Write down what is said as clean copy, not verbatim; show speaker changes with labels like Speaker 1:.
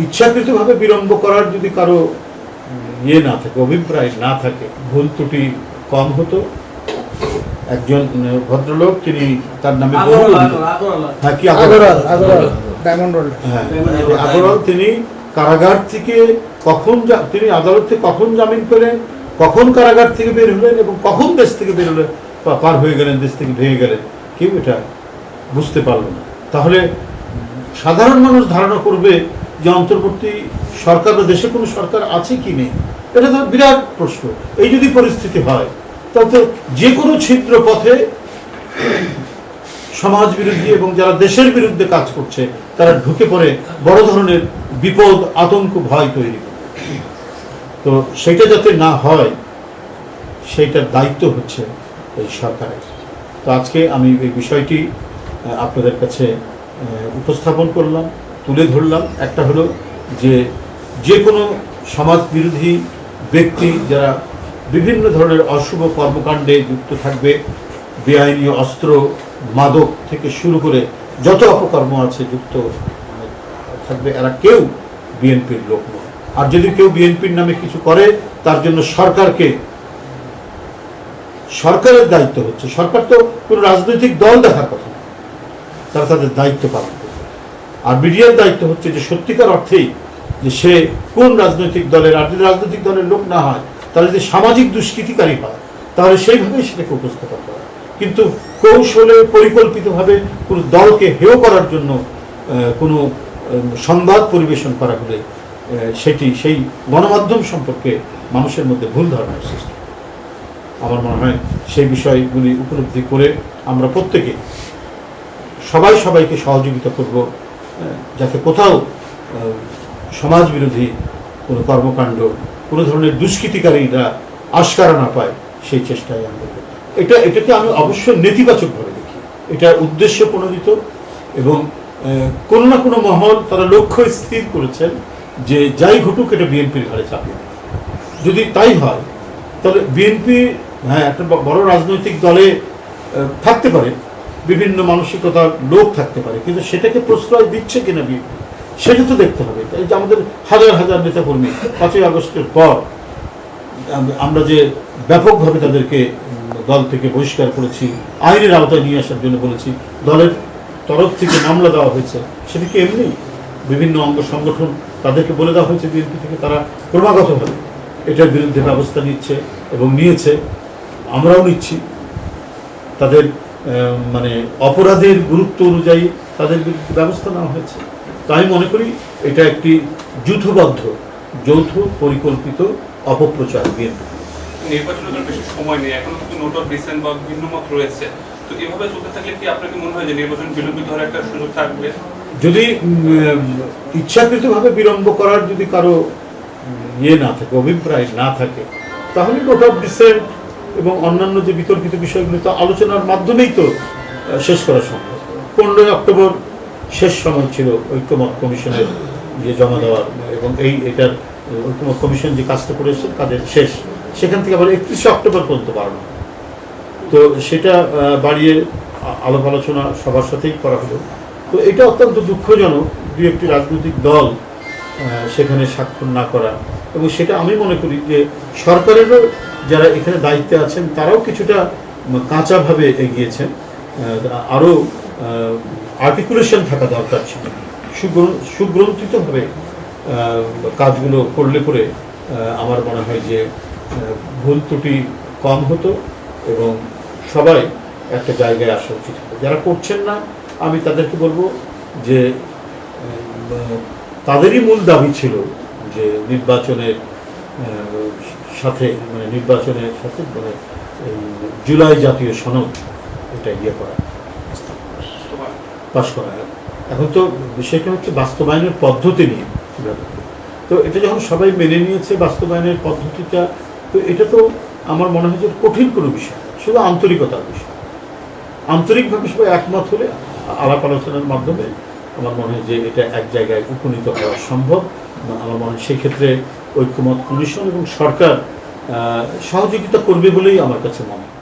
Speaker 1: ইচ্ছাকৃতভাবে বিলম্ব করার যদি কারো ইয়ে না থাকে, অভিপ্রায় না থাকে, ভুল ত্রুটি কম হতো। একজন ভদ্রলোক, তিনি তার নামে আগরওয়াল, তিনি কারাগার থেকে তিনি আদালত থেকে কখন জামিন পেলেন, কখন কারাগার থেকে বের হলেন এবং কখন দেশ থেকে বের হলেন, পার হয়ে গেলেন, দেশ থেকে ভেঙে গেলেন, কেউ এটা বুঝতে পারল না। তাহলে সাধারণ মানুষ ধারণা করবে যে অন্তর্বর্তী সরকার বা দেশে কোনো সরকার আছে কি নেই, এটা তো বিরাট প্রশ্ন। এই যদি পরিস্থিতি হয় তাহলে যে কোনো ছিদ্র পথে সমাজ বিরোধী এবং যারা দেশের বিরুদ্ধে কাজ করছে তারা ঢুকে পড়ে বড় ধরনের বিপদ, আতঙ্ক, ভয় তৈরি করে। তো সেটা যাতে না হয় সেইটার দায়িত্ব হচ্ছে এই সরকারের। তো আজকে আমি এই বিষয়টি আপনাদের কাছে উপস্থাপন করলাম, তুলে ধরলাম। একটা হলো যে কোনো সমাজ বিরোধী ব্যক্তি যারা বিভিন্ন ধরনের অশুভ কর্মকাণ্ডে যুক্ত থাকবে, বেআইনি অস্ত্র, মাদক থেকে শুরু করে যত অপকর্ম আছে যুক্ত থাকবে, এরা কেউ বিএনপির লোক নয়। আর যদি কেউ বিএনপির নামে কিছু করে তার জন্য সরকারের দায়িত্ব হচ্ছে। সরকার তো কোনো রাজনৈতিক দল দেখার কথা না, তারা তাদের দায়িত্ব পালন করবে। আর মিডিয়ার দায়িত্ব হচ্ছে যে সত্যিকার অর্থেই যে সে কোন রাজনৈতিক দলের, আর যদি রাজনৈতিক দলের লোক না হয়, তারা যদি সামাজিক দুষ্কৃতিকারী হয় তাহলে সেইভাবেই সেটাকে উপস্থাপন করা। কিন্তু কৌশলে, পরিকল্পিতভাবে কোনো দলকে হেয় করার জন্য কোনো সংবাদ পরিবেশন করা হলে সেই গণমাধ্যম সম্পর্কে মানুষের মধ্যে ভুল ধারণার সৃষ্টি। আমার মনে হয় সেই বিষয়গুলি উপলব্ধি করে আমরা প্রত্যেকে সবাইকে সহযোগিতা করব, যাতে কোথাও সমাজ বিরোধী কোনো কর্মকাণ্ড, কোনো ধরনের দুষ্কৃতিকারীরা আশকারা না পায়, সেই চেষ্টায় আমরা করব। এটাকে আমি অবশ্যই নেতিবাচকভাবে দেখি। এটা উদ্দেশ্য প্রণোদিত এবং কোনো না কোনো মহল তারা লক্ষ্য স্থির করেছেন যে যাই ঘটুক এটা বিএনপির ঘাড়ে চাপিয়ে দেবে। যদি তাই হয় তাহলে বিএনপি, হ্যাঁ, একটা বড় রাজনৈতিক দলে থাকতে পারে, বিভিন্ন মানসিকতার লোক থাকতে পারে, কিন্তু সেটাকে প্রশ্রয় দিচ্ছে কিনা বিএনপি সেটা তো দেখতে হবে। এই যে আমাদের হাজার হাজার নেতাকর্মী 5ই আগস্টের পর আমরা যে ব্যাপকভাবে তাদেরকে দল থেকে বহিষ্কার করেছি, আইনের আওতায় নিয়ে আসার জন্য বলেছি, দলের তরফ থেকে মামলা দেওয়া হয়েছে, সেটা কি এমনি? বিভিন্ন অঙ্গ সংগঠন তাদেরকে বলে দেওয়া হয়েছে বিএনপি থেকে, তারা ক্রমাগতভাবে এটার বিরুদ্ধে ব্যবস্থা নিচ্ছে এবং নিয়েছে, আমরাও নিচ্ছি। তাদের মানে অপরাধের গুরুত্ব অনুযায়ী তাদের বিরুদ্ধে ব্যবস্থা নেওয়া হয়েছে। তো আমি মনে করি এটা একটি যৌথ পরিকল্পিত অপপ্রচার বিএনপি।
Speaker 2: নির্বাচনের বেশি সময় নেই, এখনো কিন্তু নোট অফ ডিসেন্ট বা ভিন্ন মত রয়েছে। তো এভাবে চলতে থাকলে কি আপনাকে মনে হয় যে নির্বাচন বিলম্বিত হওয়ার একটা সুযোগ থাকবে?
Speaker 1: যদি ইচ্ছাকৃতভাবে বিলম্ব করার যদি কারো ইয়ে না থাকে, অভিপ্রায় না থাকে, তাহলে নোট অফ ডিসেন্ট এবং অন্যান্য যে বিতর্কিত বিষয়গুলো তো আলোচনার মাধ্যমেই তো শেষ করা সম্ভব। 15ই অক্টোবর শেষ সময় ছিল ঐক্যমত কমিশনের জমা দেওয়ার, এবং এটার ঐক্যমত কমিশন যে কাজটা করেছে কাজের শেষ, সেখান থেকে আবার 31শে অক্টোবর পর্যন্ত বাড়ানো। তো সেটা বাড়িয়ে আলাপ আলোচনা সবার সাথেই করা হলো। তো এটা অত্যন্ত দুঃখজনক, দু একটি রাজনৈতিক দল সেখানে স্বাক্ষর না করা, এবং সেটা আমি মনে করি যে সরকারেরও যারা এখানে দায়িত্বে আছেন তারাও কিছুটা কাঁচাভাবে এগিয়েছেন। আরও আর্টিকুলেশন থাকা দরকার ছিল, সুগ্রন্থিতভাবে কাজগুলো করলে পরে আমার মনে হয় যে ভুল ত্রুটি কম হতো এবং সবাই একটা জায়গায় আসা উচিত হতো। যারা করছেন না, আমি তাদেরকে বলবো যে তাদেরই মূল দাবি ছিল যে নির্বাচনের সাথে জুলাই জাতীয় সনদ এটা পাস করা। এখন তো বিষয়টা হচ্ছে বাস্তবায়নের পদ্ধতি নিয়ে কীভাবে। তো এটা যখন সবাই মেনে নিয়েছে বাস্তবায়নের পদ্ধতিটা, তো এটা তো আমার মনে হয় যে কঠিন কোনো বিষয়, শুধু আন্তরিকতার বিষয়। আন্তরিকভাবে সবাই একমত হলে আলাপ আলোচনার মাধ্যমে আমার মনে হয় যে এটা এক জায়গায় উপনীত হওয়া সম্ভব। আমার মনে হয় সেই ক্ষেত্রে ঐক্যমত কমিশন এবং সরকার সহযোগিতা করবে বলেই আমার কাছে মনে হয়।